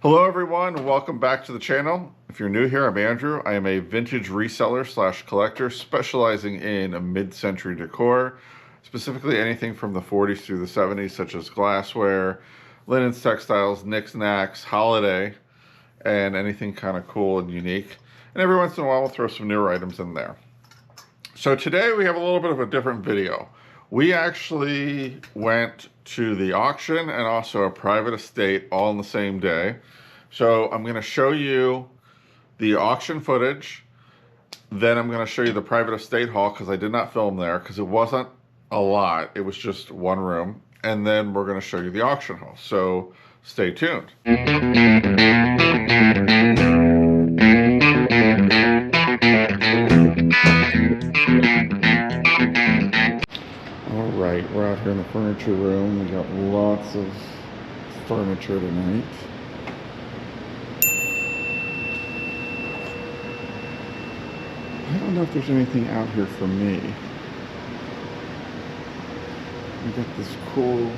Hello everyone, welcome back to the channel. If you're new here, I'm Andrew. I am a vintage reseller slash collector specializing in mid-century decor, specifically anything from the 40s through the 70s, such as glassware, linens, textiles, knickknacks, holiday, and anything kind of cool and unique. And every once in a while, we'll throw some newer items in there. So today we have a little bit of a different video. We actually went to the auction and also a private estate all in the same day. So I'm going to show you the auction footage. Then I'm going to show you the private estate haul because I did not film there because it wasn't a lot. It was just one room. And then we're going to show you the auction haul. So stay tuned. All right, we're out here in the furniture room. We got lots of furniture tonight. I don't know if there's anything out here for me. We got this cool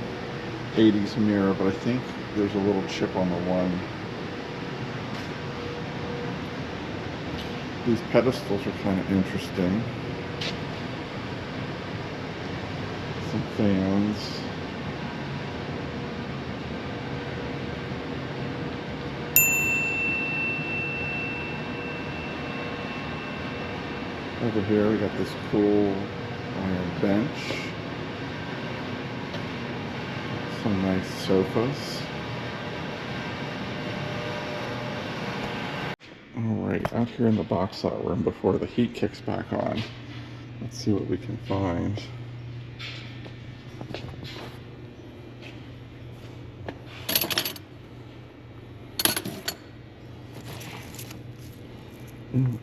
80s mirror, but I think there's a little chip on the one. These pedestals are kind of interesting. Some fans. Over here we got this cool iron bench. Some nice sofas. Alright, out here in the box lot room before the heat kicks back on. Let's see what we can find.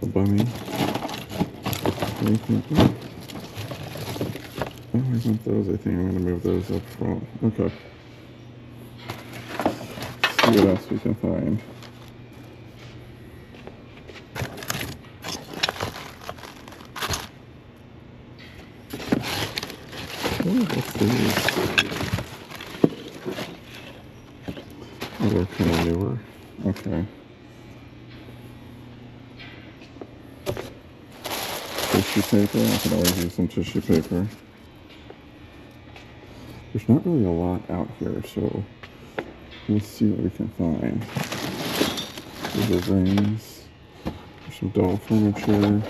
A bunny. Oh, I want those. I think I'm going to move those up front. Okay. Let's see what else we can find. Oh, what's these? Oh, they're kind of newer. Okay. Tissue paper. I can always use some tissue paper. There's not really a lot out here, so let's see what we can find. These are rings. There's some doll furniture.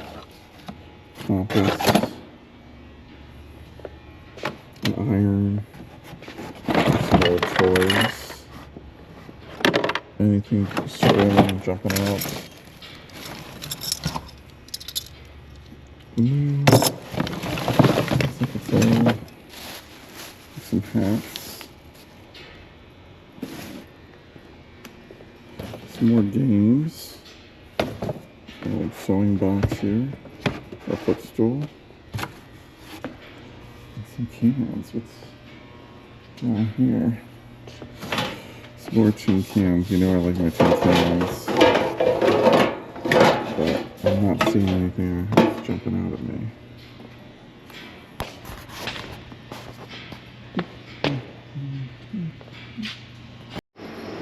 Compass. An iron. Some old toys. Anything swirling, jumping out. I think it's all some hats. Some more games. An old sewing box here. A footstool. And some cans. What's down here? Some more tin cans. You know I like my tin cans. But I'm not seeing anything that's jumping out at me.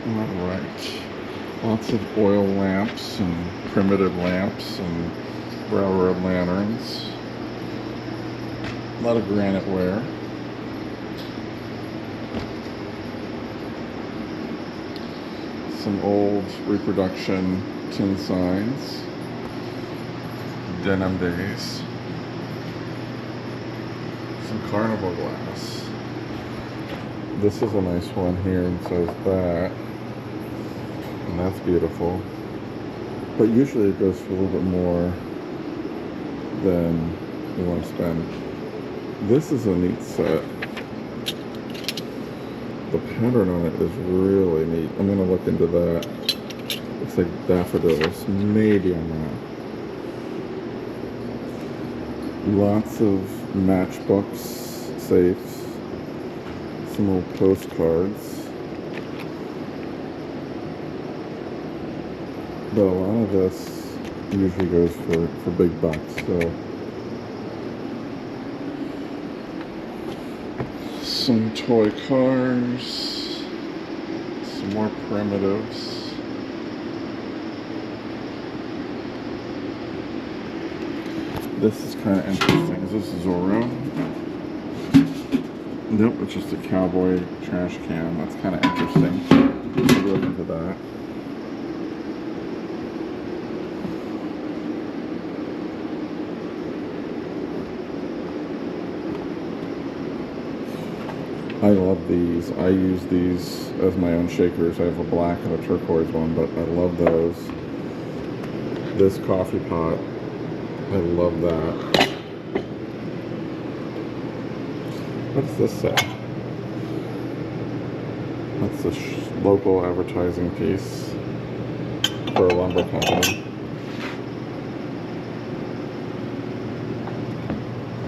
Alright. Lots of oil lamps and primitive lamps and railroad lanterns. A lot of granite ware. Some old reproduction tin signs. Denim days. Some carnival glass. This is a nice one here and says that. And that's beautiful. But usually it goes for a little bit more than you want to spend. This is a neat set. The pattern on it is really neat. I'm going to look into that. Looks like daffodils. Maybe I'm not. Lots of matchbooks, safes, some old postcards. But a lot of this usually goes for big bucks, so. Some toy cars, some more primitives. This is kind of interesting. Is this Zorro? Nope, it's just a cowboy trash can. That's kind of interesting. Maybe look into that. I love these. I use these as my own shakers. I have a black and a turquoise one, but I love those. This coffee pot, I love that. What does this say? That's a local advertising piece for a lumber company.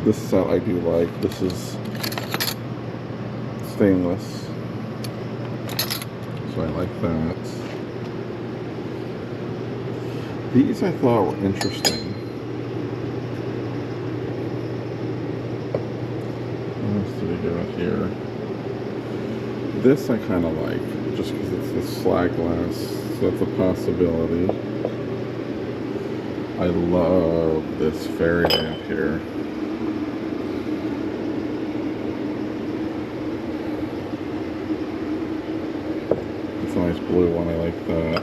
This set I do like. This is stainless, so I like that. These I thought were interesting. What else do we got here? This I kind of like, just because it's the slag glass, so that's a possibility. I love this fairy lamp here. It's a nice blue one, I like that.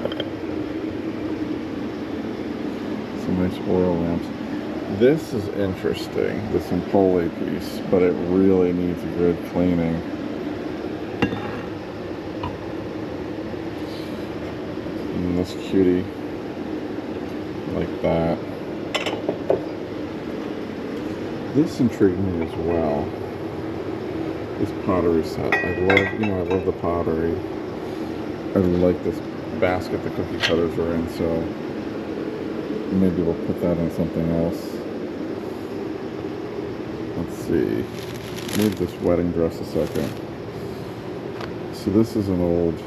Some nice oil lamps. This is interesting, this Empoli piece, but it really needs a good cleaning. And this cutie, like that. This intrigued me as well. This pottery set. I love the pottery. I like this basket the cookie cutters are in, so maybe we'll put that in something else. Let's see. Move this wedding dress a second. So this is an old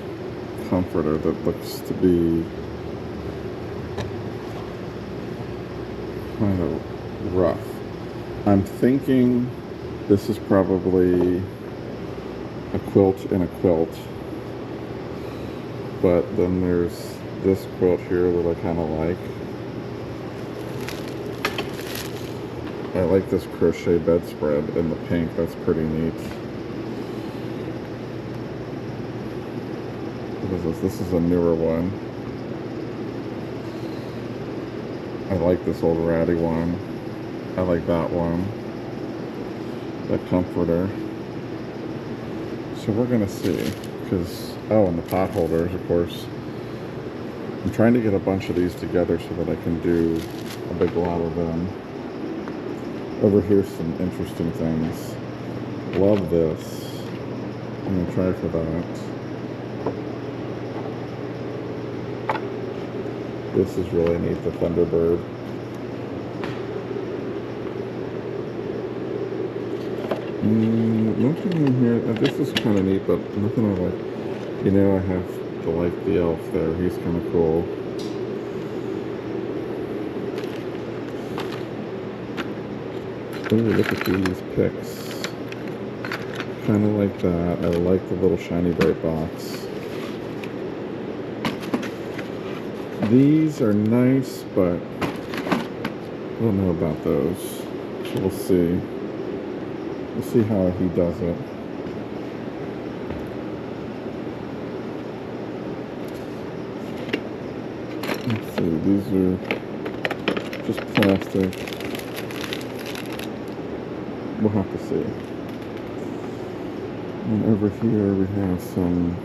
comforter that looks to be kind of rough. I'm thinking this is probably a quilt in a quilt. But then there's this quilt here that I kind of like. I like this crochet bedspread in the pink. That's pretty neat. What is this? This is a newer one. I like this old ratty one. I like that one. That comforter. So we're gonna see, because and the pot holders, of course. I'm trying to get a bunch of these together so that I can do a big lot of them. Over here's some interesting things. Love this. I'm gonna try for that. This is really neat, the Thunderbird. Nothing in here. This is kind of neat, but nothing I like. You know, I have to like the elf there. He's kind of cool. Ooh, look at these picks. Kind of like that. I like the little shiny bright box. These are nice, but I don't know about those. So we'll see. We'll see how he does it. Let's see, these are just plastic. We'll have to see. And over here we have some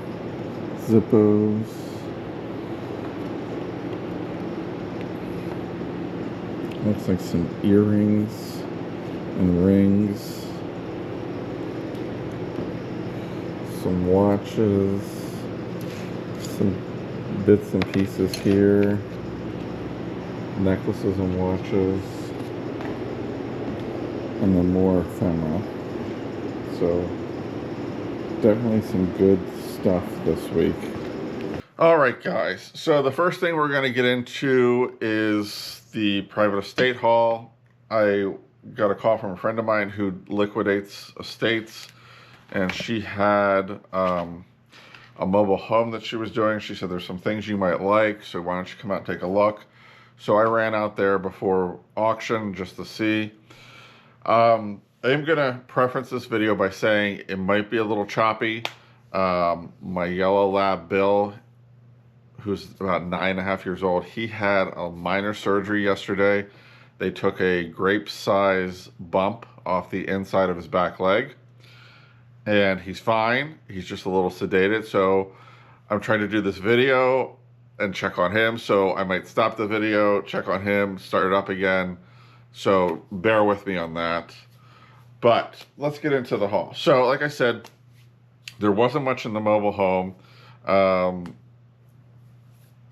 Zippos. Looks like some earrings and rings. Some watches. Some bits and pieces here. Necklaces and watches. And then more ephemera. So definitely some good stuff this week. All right, guys. So the first thing we're going to get into is the private estate haul. I got a call from a friend of mine who liquidates estates, and she had a mobile home that she was doing. She said there's some things you might like, so why don't you come out and take a look. So I ran out there before auction just to see. I am going to preference this video by saying it might be a little choppy. My yellow lab Bill, who's about 9.5 years old, he had a minor surgery yesterday. They took a grape size bump off the inside of his back leg, and he's fine. He's just a little sedated. So I'm trying to do this video and check on him. So I might stop the video, check on him, start it up again. So bear with me on that. But let's get into the haul. So like I said, there wasn't much in the mobile home.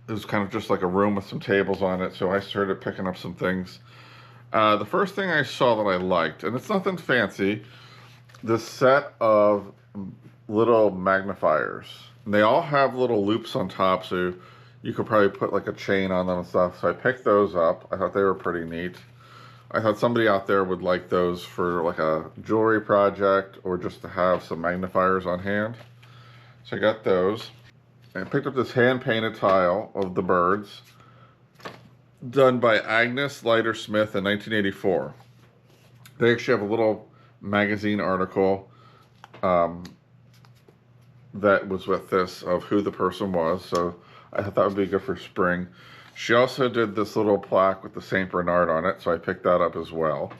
It was kind of just like a room with some tables on it. So I started picking up some things. The first thing I saw that I liked, and it's nothing fancy, this set of little magnifiers. And they all have little loops on top, so you could probably put like a chain on them and stuff. So I picked those up. I thought they were pretty neat. I thought somebody out there would like those for like a jewelry project or just to have some magnifiers on hand. So I got those. And I picked up this hand-painted tile of the birds done by Agnes Leiter Smith in 1984. They actually have a little magazine article that was with this of who the person was. So I thought that would be good for spring. She also did this little plaque with the St. Bernard on it, so I picked that up as well.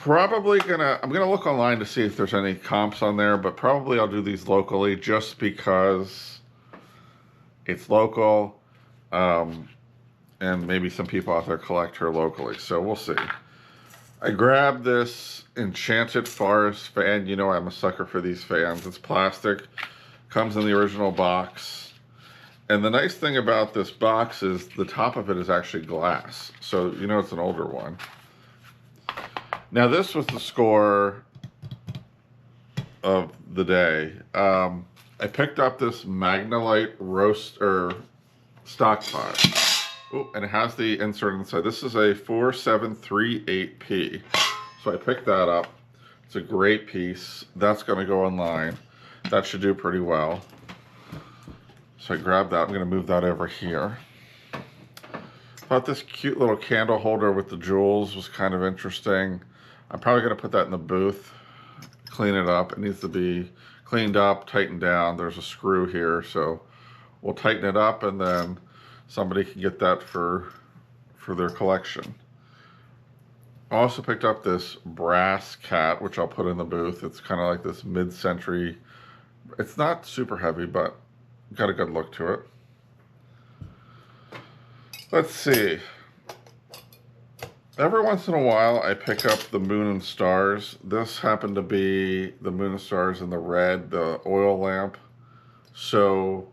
I'm gonna look online to see if there's any comps on there, but probably I'll do these locally just because it's local, and maybe some people out there collect her locally, so we'll see. I grabbed this Enchanted Forest fan. You know I'm a sucker for these fans. It's plastic, comes in the original box. And the nice thing about this box is the top of it is actually glass. So, you know, it's an older one. Now, this was the score of the day. I picked up this Magnalite stock pot. Oh, and it has the insert inside. This is a 4738P. So I picked that up. It's a great piece. That's going to go online. That should do pretty well. So I grabbed that. I'm going to move that over here. Thought this cute little candle holder with the jewels was kind of interesting. I'm probably going to put that in the booth, clean it up. It needs to be cleaned up, tightened down. There's a screw here, so we'll tighten it up, and then somebody can get that for their collection. I also picked up this brass cat, which I'll put in the booth. It's kind of like this mid-century. It's not super heavy, but got a good look to it. Let's see. Every once in a while, I pick up the Moon and Stars. This happened to be the Moon and Stars in the red, the oil lamp. So,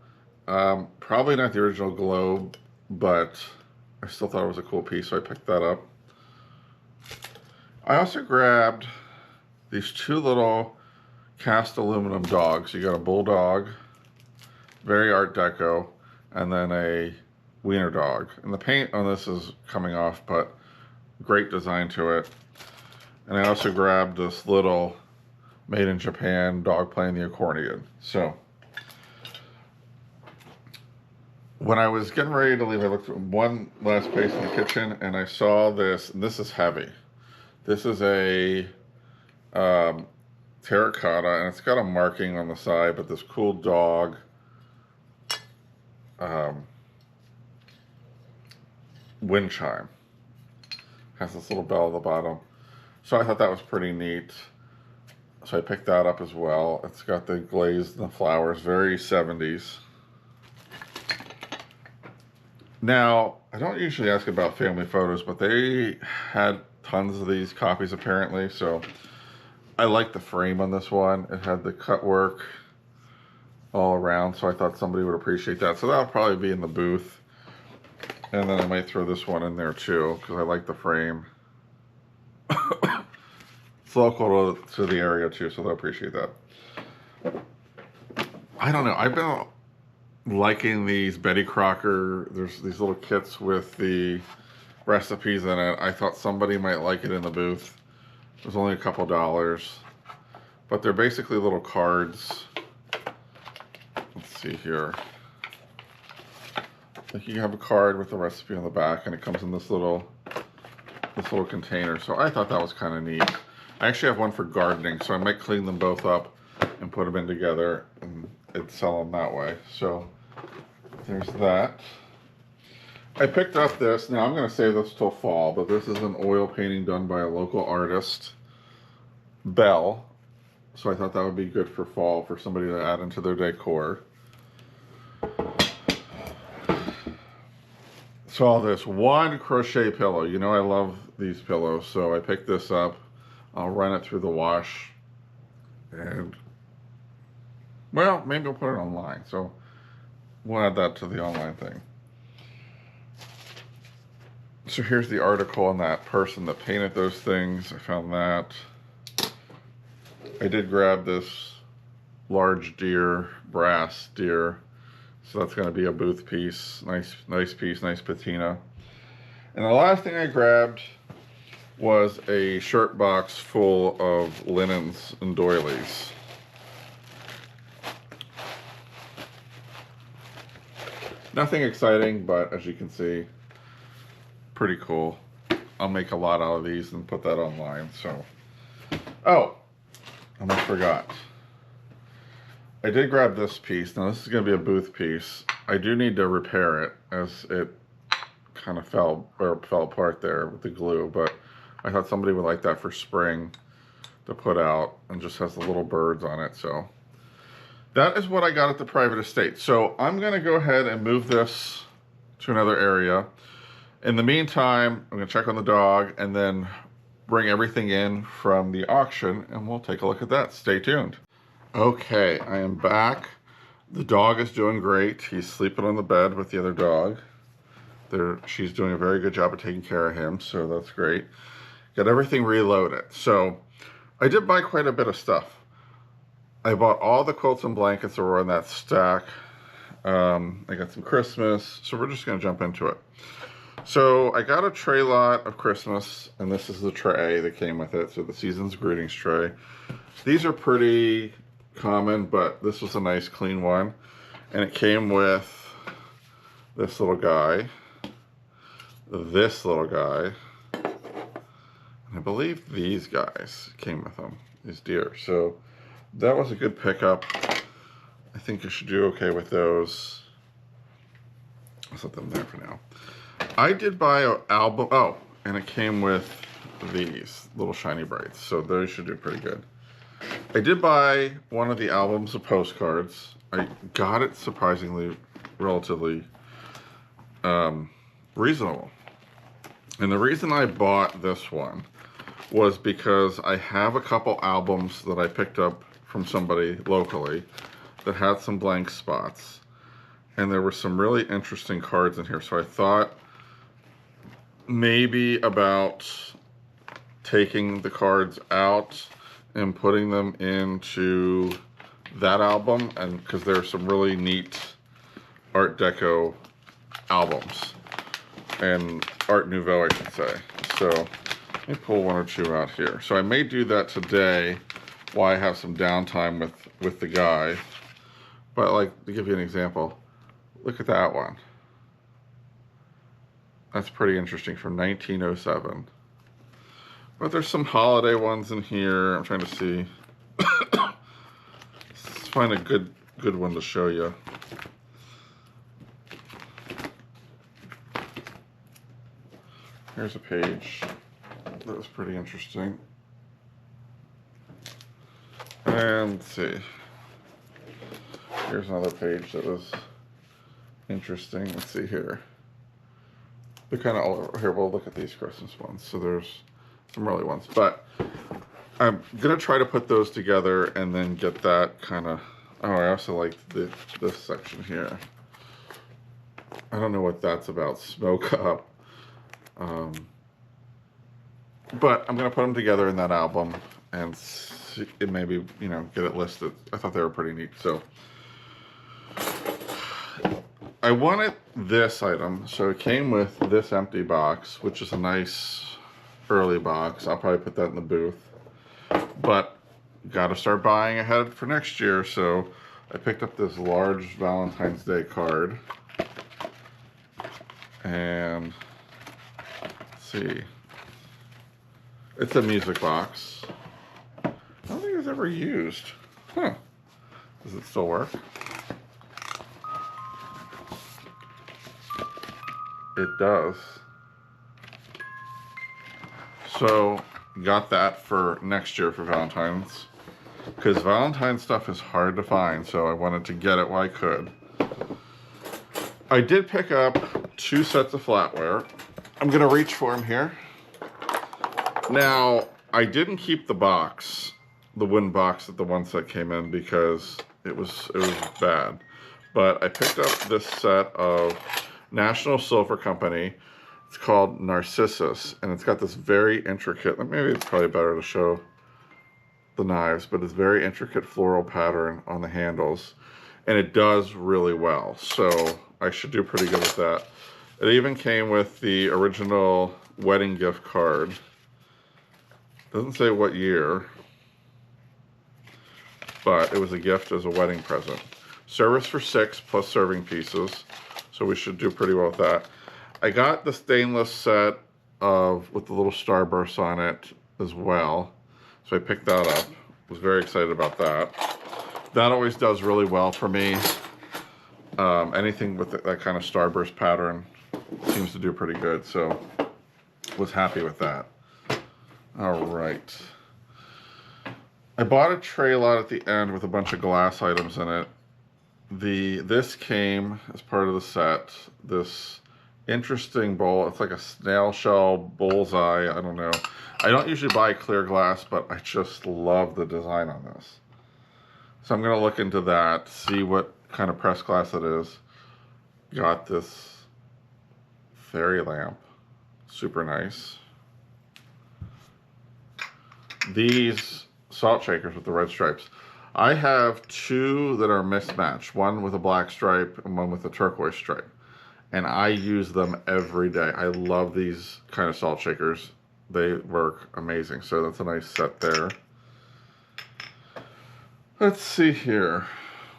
probably not the original globe, but I still thought it was a cool piece, so I picked that up. I also grabbed these two little cast aluminum dogs. You got a bulldog, very Art Deco, and then a wiener dog. And the paint on this is coming off, but great design to it. And I also grabbed this little made in Japan dog playing the accordion. So when I was getting ready to leave, I looked at one last place in the kitchen and I saw this, and this is heavy. This is a terracotta, and it's got a marking on the side, but this cool dog wind chime. Has this little bell at the bottom. So I thought that was pretty neat. So I picked that up as well. It's got the glaze and the flowers, very 70s. Now, I don't usually ask about family photos, but they had tons of these copies apparently, so I like the frame on this one. It had the cut work all around, so I thought somebody would appreciate that. So that'll probably be in the booth. And then I might throw this one in there too, because I like the frame. It's local to the area too, so they'll appreciate that. I don't know. I've been liking these Betty Crocker. There's these little kits with the recipes in it. I thought somebody might like it in the booth. It was only a couple dollars. But they're basically little cards. Let's see here. like you have a card with the recipe on the back, and it comes in this little container. So I thought that was kind of neat. I actually have one for gardening, so I might clean them both up and put them in together and sell them that way. So there's that. I picked up this. Now I'm going to save this till fall, but this is an oil painting done by a local artist, Belle. So I thought that would be good for fall for somebody to add into their decor. Saw this one crochet pillow. You know I love these pillows, so I picked this up. I'll run it through the wash, and well, maybe I'll put it online. So we'll add that to the online thing. So here's the article on that person that painted those things. I found that. I did grab this large deer, brass deer. So that's going to be a booth piece. Nice piece, nice patina. And the last thing I grabbed was a shirt box full of linens and doilies. Nothing exciting, but as you can see, pretty cool. I'll make a lot out of these and put that online. So, oh, I almost forgot. I did grab this piece. Now this is going to be a booth piece. I do need to repair it as it kind of fell apart there with the glue, but I thought somebody would like that for spring to put out, and just has the little birds on it. So that is what I got at the private estate. So I'm going to go ahead and move this to another area. In the meantime, I'm going to check on the dog and then bring everything in from the auction, and we'll take a look at that. Stay tuned. Okay, I am back. The dog is doing great. He's sleeping on the bed with the other dog. She's doing a very good job of taking care of him, so that's great. Got everything reloaded. So I did buy quite a bit of stuff. I bought all the quilts and blankets that were in that stack. I got some Christmas, so we're just going to jump into it. So I got a tray lot of Christmas, and this is the tray that came with it. So the Season's Greetings tray. These are pretty common, but this was a nice clean one. And it came with this little guy, this little guy, and I believe these guys came with them, these deer. So that was a good pickup. I think I should do okay with those. I'll set them there for now. I did buy an album. Oh, and it came with these little shiny brights, so those should do pretty good. I did buy one of the albums of postcards. I got it surprisingly relatively reasonable. And the reason I bought this one was because I have a couple albums that I picked up from somebody locally that had some blank spots. And there were some really interesting cards in here. So I thought maybe about taking the cards out and putting them into that album, and because there's some really neat Art Deco albums, and Art Nouveau I should say. So let me pull one or two out here. So I may do that today while I have some downtime with the guy. But like, to give you an example, look at that one. That's pretty interesting, from 1907. But there's some holiday ones in here. I'm trying to see. Let's find a good one to show you. Here's a page that was pretty interesting. And let's see. Here's another page that was interesting. Let's see here. They're kind of all over here. We'll look at these Christmas ones. So there's some early ones, but I'm gonna try to put those together and then get that kind of. Oh, I also like this section here. I don't know what that's about. Smoke Up. But I'm gonna put them together in that album and see, it maybe, you know, get it listed. I thought they were pretty neat. So I wanted this item, so it came with this empty box, which is a nice early box. I'll probably put that in the booth, but got to start buying ahead for next year. So I picked up this large Valentine's Day card, And let's see. It's a music box. I don't think it's ever used. Huh. Does it still work? It does. So, got that for next year for Valentine's. Because Valentine's stuff is hard to find, so I wanted to get it while I could. I did pick up 2 sets of flatware. I'm going to reach for them here. Now, I didn't keep the box, the wooden box that the one set came in, because it was bad. But I picked up this set of National Silver Company. It's called Narcissus, and it's got this very intricate, maybe it's probably better to show the knives, but it's very intricate floral pattern on the handles, and it does really well, so I should do pretty good with that. It even came with the original wedding gift card. Doesn't say what year, but it was a gift as a wedding present. Service for 6 plus serving pieces, so we should do pretty well with that. I got the stainless set with the little starbursts on it as well. So I picked that up. Was very excited about that. That always does really well for me. Anything with that kind of starburst pattern seems to do pretty good. So was happy with that. All right. I bought a tray lot at the end with a bunch of glass items in it. This came as part of the set. This interesting bowl. It's like a snail shell bullseye. I don't know. I don't usually buy clear glass, but I just love the design on this. So I'm going to look into that, see what kind of pressed glass it is. Got this fairy lamp. Super nice. These salt shakers with the red stripes. I have 2 that are mismatched. One with a black stripe and one with a turquoise stripe. And I use them every day. I love these kind of salt shakers. They work amazing. So that's a nice set there. Let's see here.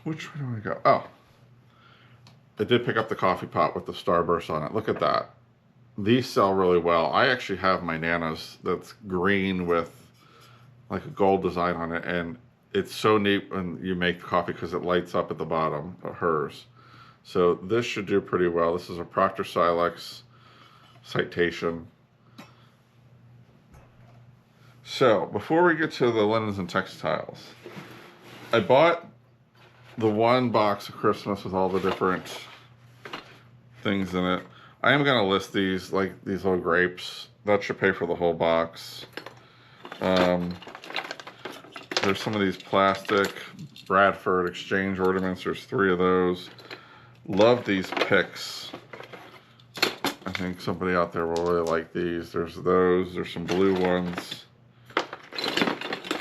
Which one do I go? Oh. I did pick up the coffee pot with the starburst on it. Look at that. These sell really well. I actually have my Nana's that's green with like a gold design on it. And it's so neat when you make the coffee because it lights up at the bottom of hers. So this should do pretty well. This is a Proctor Silex Citation. So before we get to the linens and textiles, I bought the one box of Christmas with all the different things in it. I am going to list these, like these little grapes. That should pay for the whole box. There's some of these plastic Bradford exchange ornaments. There's 3 of those. Love these picks. I think somebody out there will really like these. There's those. There's some blue ones.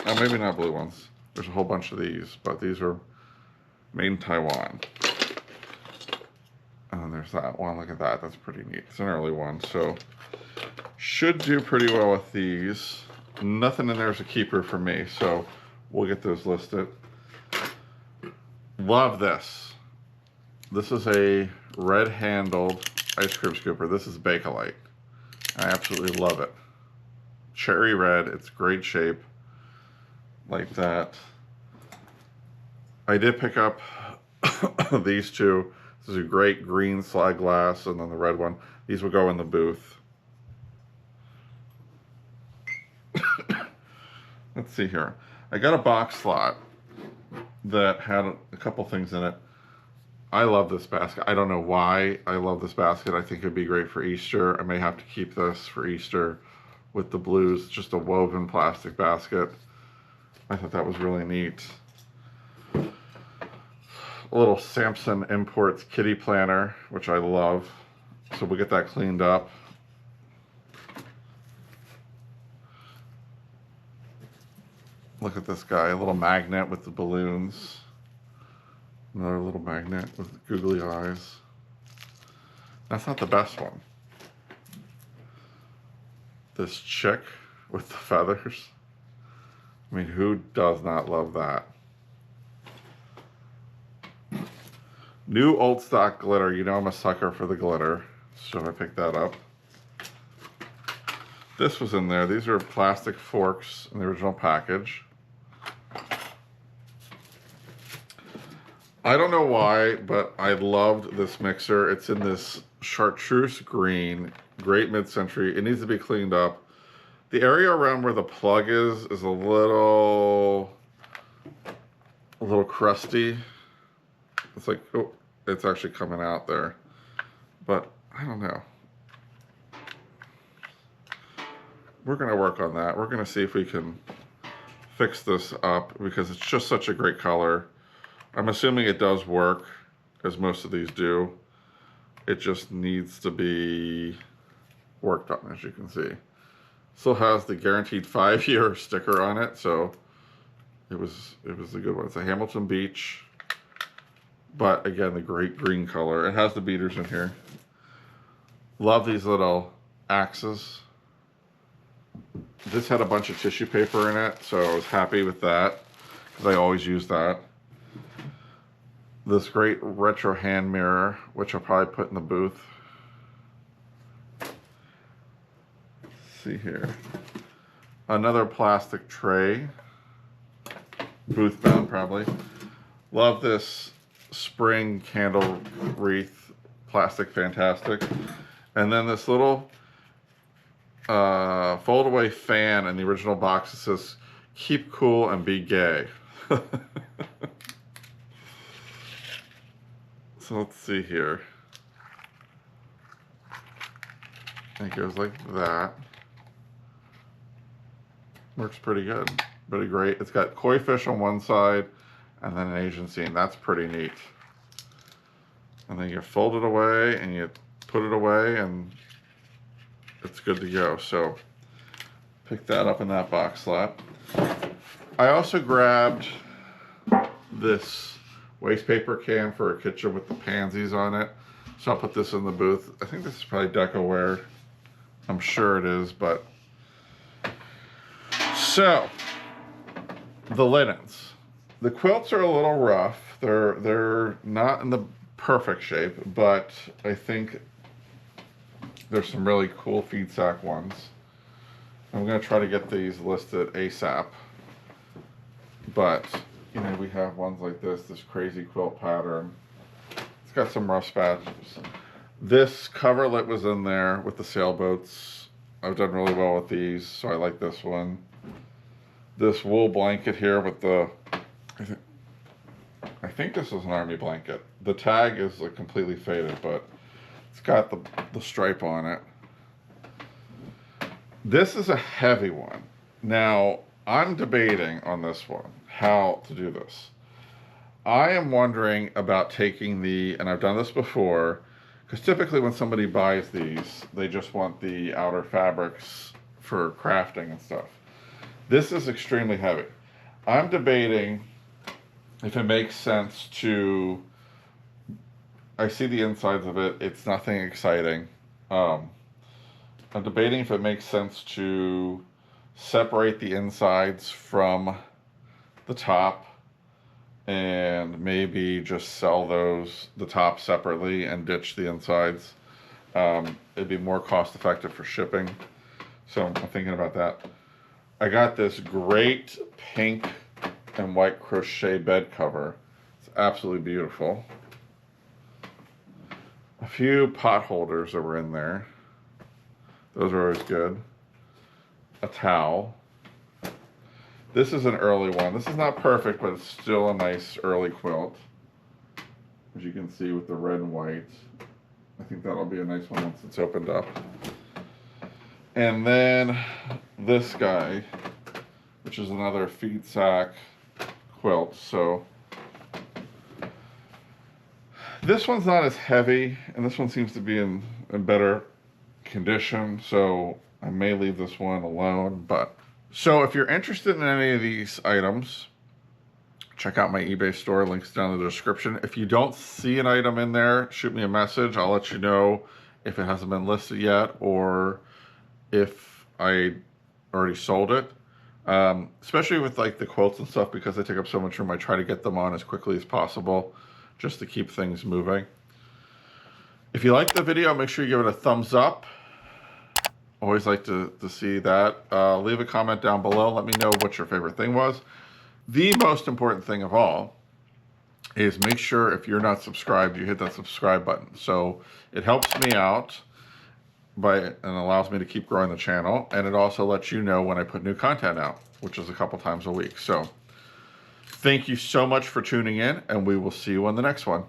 Oh, maybe not blue ones. There's a whole bunch of these, but these are made in Taiwan. And then there's that one. Look at that. That's pretty neat. It's an early one, so should do pretty well with these. Nothing in there is a keeper for me, so we'll get those listed. Love this. This is a red-handled ice cream scooper. This is Bakelite. I absolutely love it. Cherry red. It's great shape. Like that. I did pick up these 2. This is a great green slide glass, and then the red one. These will go in the booth. Let's see here. I got a box slot that had a couple things in it. I love this basket. I don't know why I love this basket. I think it'd be great for Easter. I may have to keep this for Easter with the blues. Just a woven plastic basket. I thought that was really neat. A little Samson Imports kitty planner, which I love. So we'll get that cleaned up. Look at this guy, a little magnet with the balloons. Another little magnet with googly eyes. That's not the best one. This chick with the feathers. I mean, who does not love that? New old stock glitter. You know I'm a sucker for the glitter. So I picked that up. This was in there. These are plastic forks in the original package. I don't know why, but I loved this mixer. It's in this chartreuse green, great mid-century. It needs to be cleaned up. The area around where the plug is a little crusty. It's like, oh, it's actually coming out there. But I don't know. We're gonna work on that. We're gonna see if we can fix this up because it's just such a great color. I'm assuming it does work, as most of these do. It just needs to be worked on, as you can see. Still has the guaranteed 5-year sticker on it, so it was a good one. It's a Hamilton Beach, but again, the great green color. It has the beaters in here. Love these little axes. This had a bunch of tissue paper in it, so I was happy with that because I always use that. This great retro hand mirror, which I'll probably put in the booth. Let's see here. Another plastic tray. Booth bound, probably. Love this spring candle wreath. Plastic, fantastic. And then this little fold-away fan in the original box that says, "Keep cool and be gay." So let's see here. It goes like that. Works pretty good. Pretty great. It's got koi fish on one side and then an Asian scene. That's pretty neat. And then you fold it away and you put it away and it's good to go. So pick that up in that box slot. I also grabbed this waste paper can for a kitchen with the pansies on it. So I'll put this in the booth. I think this is probably Decaware. I'm sure it is, but. So, the linens. The quilts are a little rough. They're not in the perfect shape, but I think there's some really cool feed sack ones. I'm gonna try to get these listed ASAP. But you know, we have ones like this crazy quilt pattern. It's got some rough patches. This coverlet was in there with the sailboats. I've done really well with these, so I like this one. This wool blanket here with the, I think this is an army blanket. The tag is like completely faded, but it's got the stripe on it. This is a heavy one. Now, I'm debating on this one, how to do this. I am wondering about taking and I've done this before, because typically when somebody buys these, they just want the outer fabrics for crafting and stuff. This is extremely heavy. I'm debating if it makes sense to, I see the insides of it, it's nothing exciting. I'm debating if it makes sense to separate the insides from the top and maybe just sell the top separately and ditch the insides. It'd be more cost effective for shipping. So I'm thinking about that. I got this great pink and white crochet bed cover. It's absolutely beautiful. A few pot holders that were in there. Those are always good. A towel. This is an early one. This is not perfect, but it's still a nice early quilt. As you can see with the red and white. I think that'll be a nice one once it's opened up. And then this guy, which is another feed sack quilt. So this one's not as heavy, and this one seems to be in better condition, so I may leave this one alone. But so if you're interested in any of these items, check out my eBay store, links down in the description. If you don't see an item in there, shoot me a message. I'll let you know if it hasn't been listed yet or if I already sold it. Especially with like the quilts and stuff, because they take up so much room, I try to get them on as quickly as possible just to keep things moving. If you like the video, make sure you give it a thumbs up. Always like to see that. Leave a comment down below. Let me know what your favorite thing was. The most important thing of all is make sure if you're not subscribed, you hit that subscribe button. So it helps me out and allows me to keep growing the channel. And it also lets you know when I put new content out, which is a couple times a week. So thank you so much for tuning in, and we will see you on the next one.